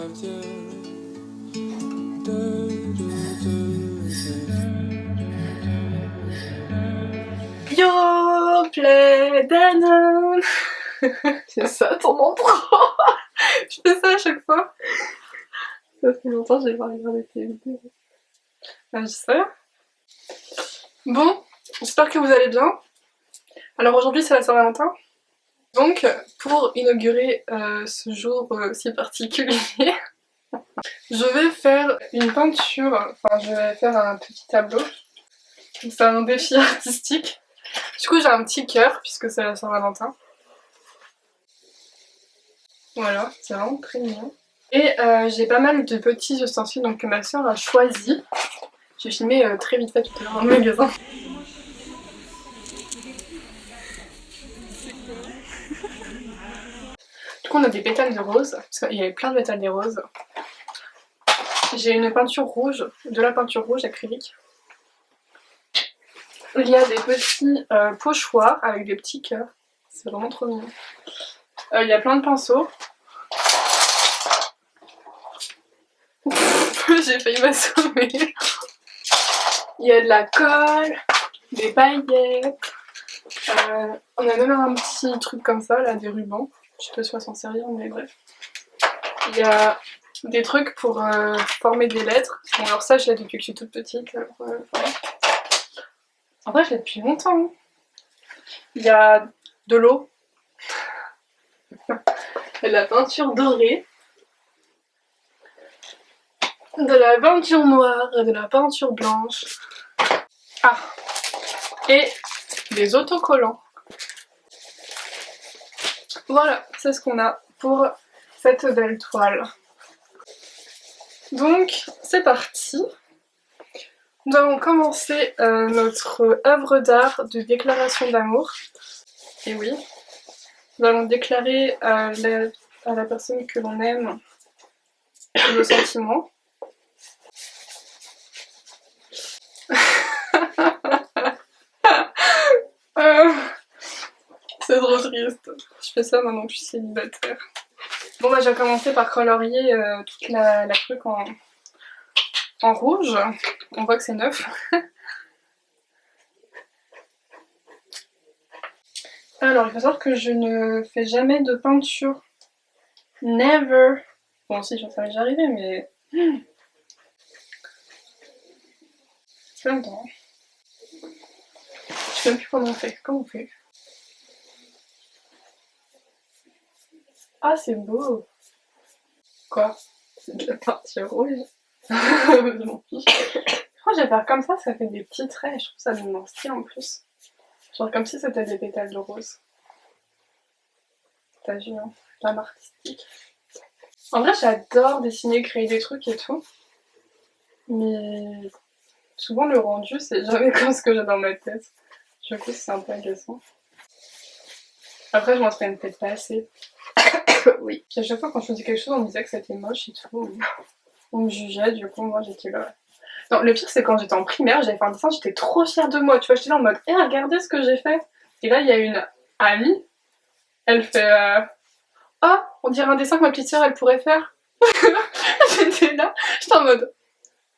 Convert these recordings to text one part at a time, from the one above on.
Yo, play Danone. C'est ça ton intro. Je fais ça à chaque fois. Ça fait longtemps que j'ai pas regardé tes vidéos. Je sais. Bon, j'espère que vous allez bien. Alors aujourd'hui c'est la Saint-Valentin. Donc pour inaugurer ce jour si particulier, je vais faire une peinture, enfin je vais faire un petit tableau. C'est un défi artistique. Du coup j'ai un petit cœur puisque c'est la Saint-Valentin. Voilà, c'est vraiment très mignon. Et j'ai pas mal de petits ustensiles donc que ma soeur a choisi. J'ai filmé très vite fait tout à l'heure dans le magasin. Du coup on a des pétales de rose, parce qu'il y avait plein de pétales de rose. J'ai une peinture rouge, de la peinture rouge acrylique. Il y a des petits pochoirs avec des petits cœurs. C'est vraiment trop mignon. Il y a plein de pinceaux. J'ai failli m'assommer. Il y a de la colle, des paillettes. On a même un petit truc comme ça, là, des rubans. Je sais pas si on va s'en servir, mais bref. Il y a des trucs pour former des lettres. Bon, alors ça, je l'ai depuis que je suis toute petite. En vrai, je l'ai depuis longtemps. Hein. Il y a de l'eau. De la peinture dorée. De la peinture noire et de la peinture blanche. Ah, et des autocollants. Voilà, c'est ce qu'on a pour cette belle toile. Donc, c'est parti. Nous allons commencer notre œuvre d'art de déclaration d'amour. Et oui, nous allons déclarer à la personne que l'on aime nos sentiments. C'est trop triste. Je fais ça maintenant que je suis célibataire. Bon bah je vais commencer par colorier toute la truc en rouge. On voit que c'est neuf. Alors il faut savoir que je ne fais jamais de peinture. Never. Bon si, ça m'est déjà arrivé mais... C'est longtemps. Je sais même plus comment on fait. Comment on fait? Ah c'est beau. Quoi? C'est de la peinture rouge. Je m'en fiche. Je crois que je vais faire comme ça fait des petits traits. Je trouve ça donne un style en plus. Genre comme si c'était des pétales de rose. T'as vu, hein? L'âme artistique. En vrai, j'adore dessiner, créer des trucs et tout. Mais souvent, le rendu, c'est jamais comme ce que j'ai dans ma tête. Du coup, c'est un peu agaçant. Après, je m'entraîne peut-être pas assez. Oui. Puis à chaque fois, quand je faisais quelque chose, on me disait que c'était moche et tout. On me jugeait, du coup, moi, j'étais là. Non, le pire, c'est quand j'étais en primaire, j'avais fait un dessin, j'étais trop fière de moi. Tu vois, j'étais là en mode, hé, regardez ce que j'ai fait. Et là, il y a une amie, elle fait, oh, on dirait un dessin que ma petite sœur, elle pourrait faire. J'étais là, j'étais en mode,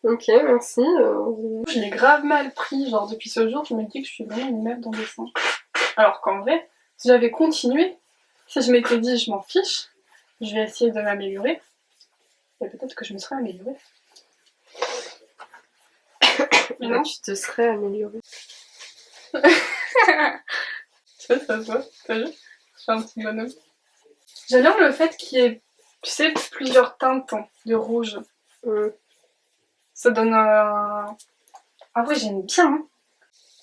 ok, merci. Je l'ai grave mal pris, genre, depuis ce jour, je me dis que je suis vraiment une merde en dessin. Alors qu'en vrai, si j'avais continué, si je m'étais dit, je m'en fiche, je vais essayer de m'améliorer, et peut-être que je me serais améliorée. Mais non, tu te serais améliorée. Tu vois, ça se voit, t'as vu? Je fais un petit bonhomme. J'aime bien le fait qu'il y ait, tu sais, plusieurs teintes de rouge. Ça donne un... Ah ouais, j'aime bien. Hein.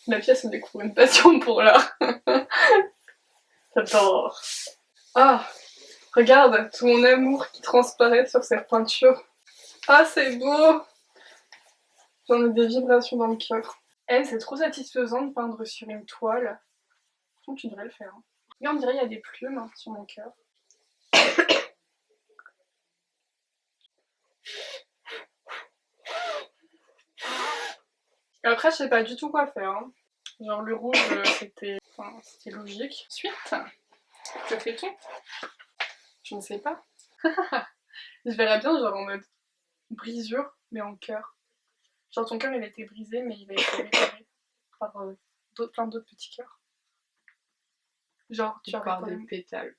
La pièce, elle découvre une passion pour l'art. J'adore. Ah, regarde, tout mon amour qui transparaît sur cette peinture. Ah, c'est beau. J'en ai des vibrations dans le cœur. C'est trop satisfaisant de peindre sur une toile. Donc tu devrais le faire. Hein. Regarde, on dirait qu'il y a des plumes sur mon cœur. Après, je sais pas du tout quoi faire. Hein. Genre le rouge, c'était logique. Ensuite, que fait-on? Je ne sais pas. Je verrais bien genre en mode brisure, mais en cœur. Genre ton cœur il a été brisé, mais il a été réparé par plein d'autres petits cœurs. Genre tu as réparé... de pétales.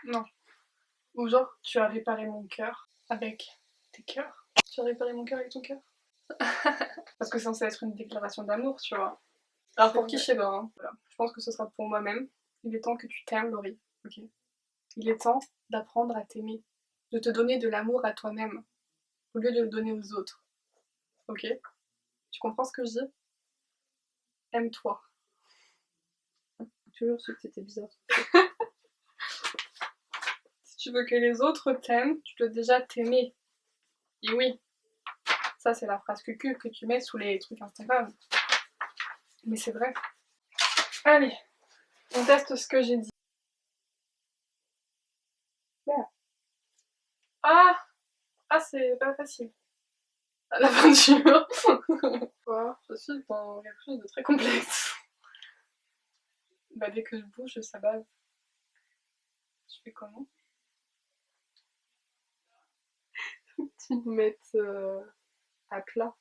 Non. Ou genre tu as réparé mon cœur avec tes cœurs. Tu as réparé mon cœur avec ton cœur. Parce que c'est censé être une déclaration d'amour, tu vois. Alors pour qui je sais pas, hein. Voilà. Je pense que ce sera pour moi-même. Il est temps que tu t'aimes, Laurie. Ok. Il est temps d'apprendre à t'aimer. De te donner de l'amour à toi-même. Au lieu de le donner aux autres. Ok. Tu comprends ce que je dis? Aime-toi. J'ai toujours su que c'était bizarre. Si tu veux que les autres t'aiment, tu dois déjà t'aimer. Et oui. Ça c'est la phrase cucu que tu mets sous les trucs Instagram. Mais c'est vrai. Allez. On teste ce que j'ai dit. Ah! Ah, c'est pas facile. La peinture. Quoi? Je suis dans quelque chose de très complexe. Bah dès que je bouge, ça bave. Je fais comment? Tu me mettes à plat.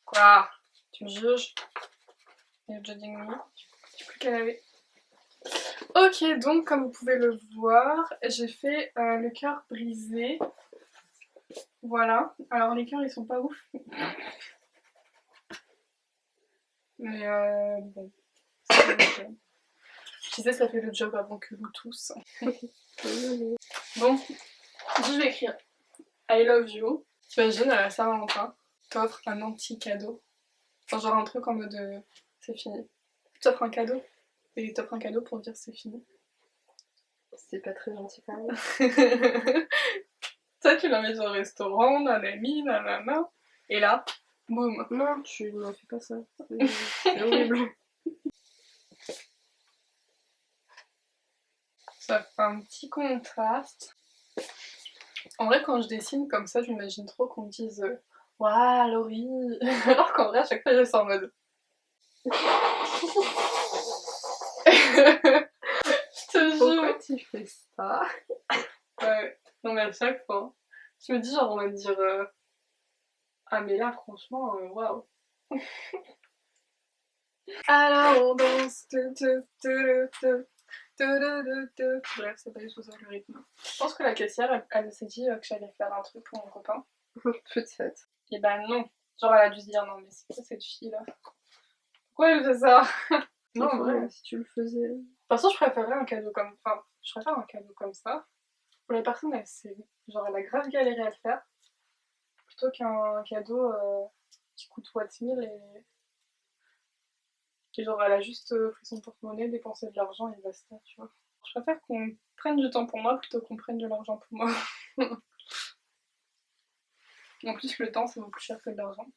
Quoi? Tu me juges? You're judging me? J'ai plus qu'à laver. Ok, donc comme vous pouvez le voir, j'ai fait le cœur brisé. Voilà. Alors les cœurs ils sont pas ouf. Mais bon. Ça fait le job. Je disais ça fait le job avant que vous tous. Bon, je vais écrire I love you. T'imagines à la Saint-Valentin, t'offres un anti-cadeau. Enfin, genre un truc en mode c'est fini. T'offres un cadeau et t'offres un cadeau pour dire c'est fini. C'est pas très gentil quand même. Ça, tu l'invites au restaurant, nanani, nanana. Et là, boum. Non, tu ne fais pas ça. C'est horrible. Ça fait un petit contraste. En vrai, quand je dessine comme ça, j'imagine trop qu'on me dise waouh, Laurie. Alors qu'en vrai, à chaque fois, je suis en mode. Je te jure. Pourquoi tu fais ça? Ouais. Non, mais à chaque fois, je me dis, genre, on va me dire ah, mais là, franchement, waouh. Alors, on danse. Bref, c'est pas du tout ça le rythme. Je pense que la caissière, elle s'est dit que j'allais faire un truc pour mon copain. Peut-être. Et ben non. Genre, elle a dû se dire non, mais c'est quoi cette fille là? Pourquoi elle fait ça? Non, en vrai. Si tu le faisais. De toute façon, je préférerais un cadeau comme. Enfin, je préfère un cadeau comme ça. Pour les personnes, genre, elle a grave galéré à le faire. Plutôt qu'un cadeau qui coûte what 1000 et genre, elle a juste pris son porte-monnaie, dépensé de l'argent et basta, tu vois. Je préfère qu'on prenne du temps pour moi plutôt qu'on prenne de l'argent pour moi. En plus, le temps, ça vaut plus cher que de l'argent.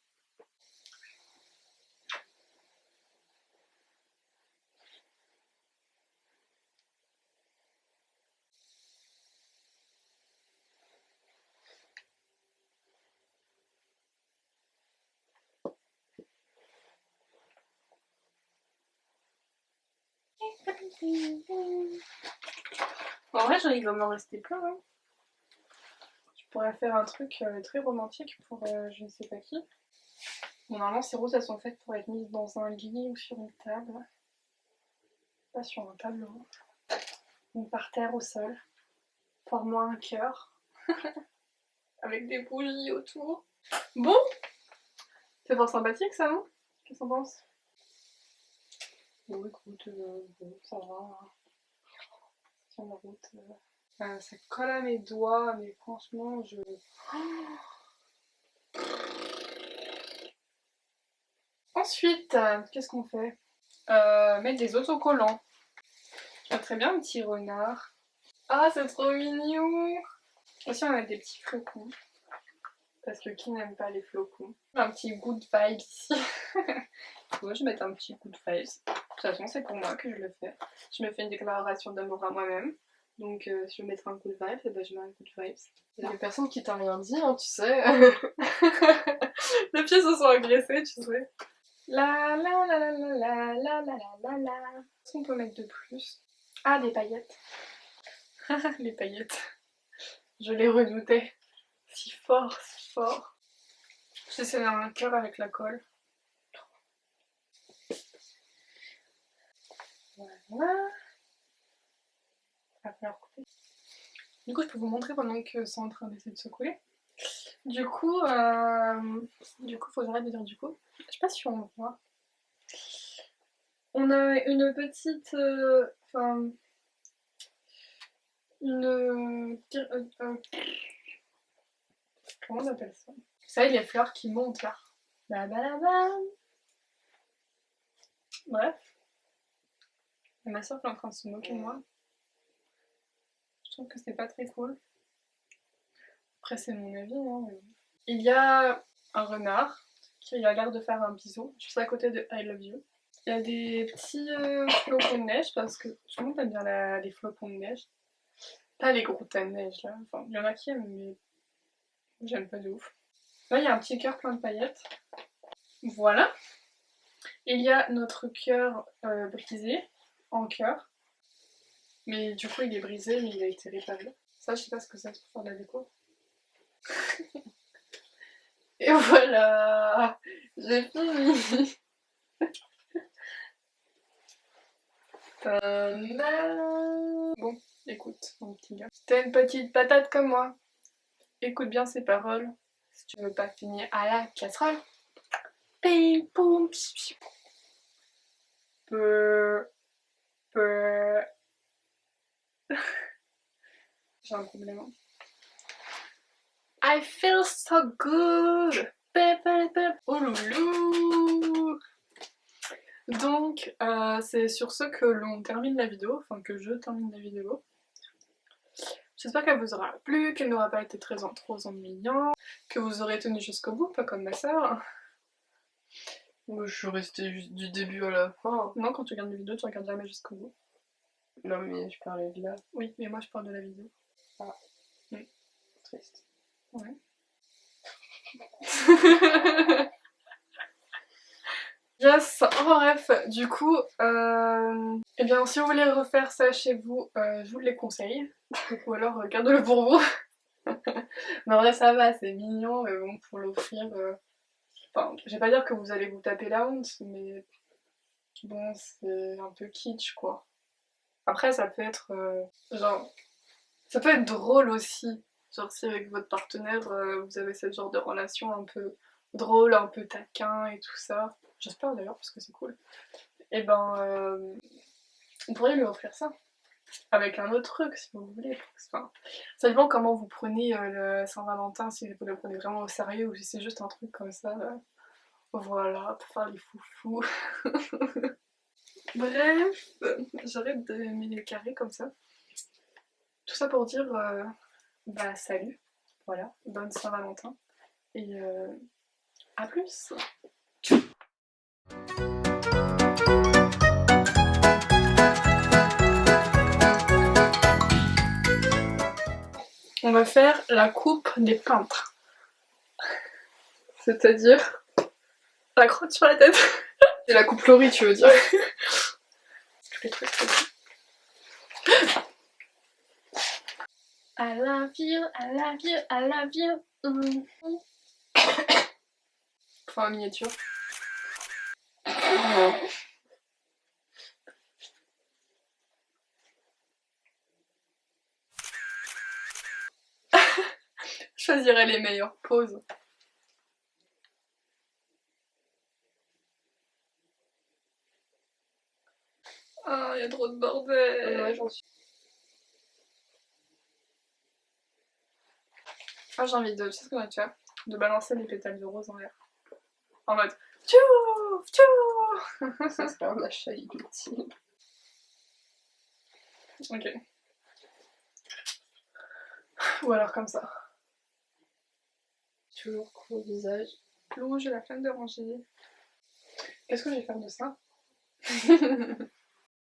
En vrai, il va m'en rester plein. Hein. Je pourrais faire un truc très romantique pour je ne sais pas qui. Bon, normalement, ces roses, elles sont faites pour être mises dans un lit ou sur une table. Pas sur un tableau. Ou par terre au sol. Formant un cœur. Avec des bougies autour. Bon, c'est fort sympathique ça, non? Qu'est-ce que t'en penses? Bon, écoute, bon, ça va. Sur la route. Ça colle à mes doigts, mais franchement, je. Ensuite, qu'est-ce qu'on fait? Mettre des autocollants. Je mettrais bien un petit renard. Ah, c'est trop mignon! Aussi, on va mettre des petits flocons. Parce que qui n'aime pas les flocons? Un petit good vibes ici. Moi, je vais mettre un petit good vibes. De toute façon, c'est pour moi que je le fais. Je me fais une déclaration d'amour à moi-même. Donc, si je veux mettre un good vibe, et ben, je mets un good vibes. Il y a personne qui t'a rien dit, hein, tu sais. Les pieds se sont agressés, tu sais. La la la la la la la la la la. Qu'est-ce qu'on peut mettre de plus? Ah, des paillettes. Les paillettes. Je l'ai redouté. Si fort, si fort. Je dessiné un cœur avec la colle. Voilà. Ça va falloir couper. Du coup, je peux vous montrer pendant que c'est en train d'essayer de se couler. Du coup, faut que j'arrête de dire du coup. Je sais pas si on voit. On a une petite, comment on appelle ça? Vous savez, les fleurs qui montent là. Bref. Et ma soeur est en train de se moquer de moi. Je trouve que c'est pas très cool. Après, c'est mon avis, hein. Mais... Il y a un renard qui a l'air de faire un bisou juste à côté de I love you. Il y a des petits flocons de neige parce que tout le monde aime bien les flocons de neige. Pas les gros tas de neige là. Enfin, il y en a qui aiment, mais j'aime pas de ouf. Là, il y a un petit cœur plein de paillettes. Voilà. Il y a notre cœur brisé en cœur. Mais du coup, il est brisé, mais il a été réparé. Ça, je sais pas ce que c'est pour faire de la déco. Et voilà, j'ai fini. Bon, écoute, mon petit gars. Si t'es une petite patate comme moi, écoute bien ces paroles. Si tu veux pas finir à la casserole. Ping, poum, psh, psh. Peu, peu. J'ai un problème. I feel so good. Oh loulou. Donc, c'est sur ce que l'on termine la vidéo, enfin que je termine la vidéo. J'espère qu'elle vous aura plu, qu'elle n'aura pas été trop ennuyante, que vous aurez tenu jusqu'au bout, pas comme ma soeur. Moi, je suis restée juste du début à la fin. Non, quand tu regardes une vidéo, tu regardes jamais jusqu'au bout. Non, mais je parlais de là. Oui, mais moi je parle de la vidéo. Ah. Mm. Triste. Ouais. Yes, enfin bref, du coup, eh bien si vous voulez refaire ça chez vous, je vous les conseille. Ou alors gardez-le pour vous. Mais en vrai ça va, c'est mignon, mais bon, pour l'offrir... Enfin, je vais pas dire que vous allez vous taper la honte, mais bon, c'est un peu kitsch quoi. Après ça peut être... genre... Ça peut être drôle aussi. Genre si avec votre partenaire, vous avez ce genre de relation un peu drôle, un peu taquin et tout ça. J'espère d'ailleurs parce que c'est cool. Et ben, on pourrait lui offrir ça. Avec un autre truc si vous voulez. Enfin, ça dépend comment vous prenez le Saint-Valentin, si vous le prenez vraiment au sérieux ou si c'est juste un truc comme ça. Voilà, pour faire les foufous. Bref, j'arrête de mettre le carré comme ça. Tout ça pour dire, bah salut. Voilà, bonne Saint-Valentin. Et à plus. On va faire la coupe des peintres. C'est-à-dire la crotte sur la tête. C'est la coupe Laurie, tu veux dire? Tous les trucs. I love you, I love you, I love you. Enfin, en miniature. Je choisirais les meilleures poses. Ah, il y a trop de bordel. Ouais, j'en suis. Ah, j'ai envie de, tu sais ce qu'on va faire? De balancer les pétales de rose en l'air. En mode tchou, tchou. Ça serait un achat inutile. Ok. Ou alors comme ça. Toujours court au visage. Le rouge et la flamme d'oranger. Qu'est-ce que je vais faire de ça?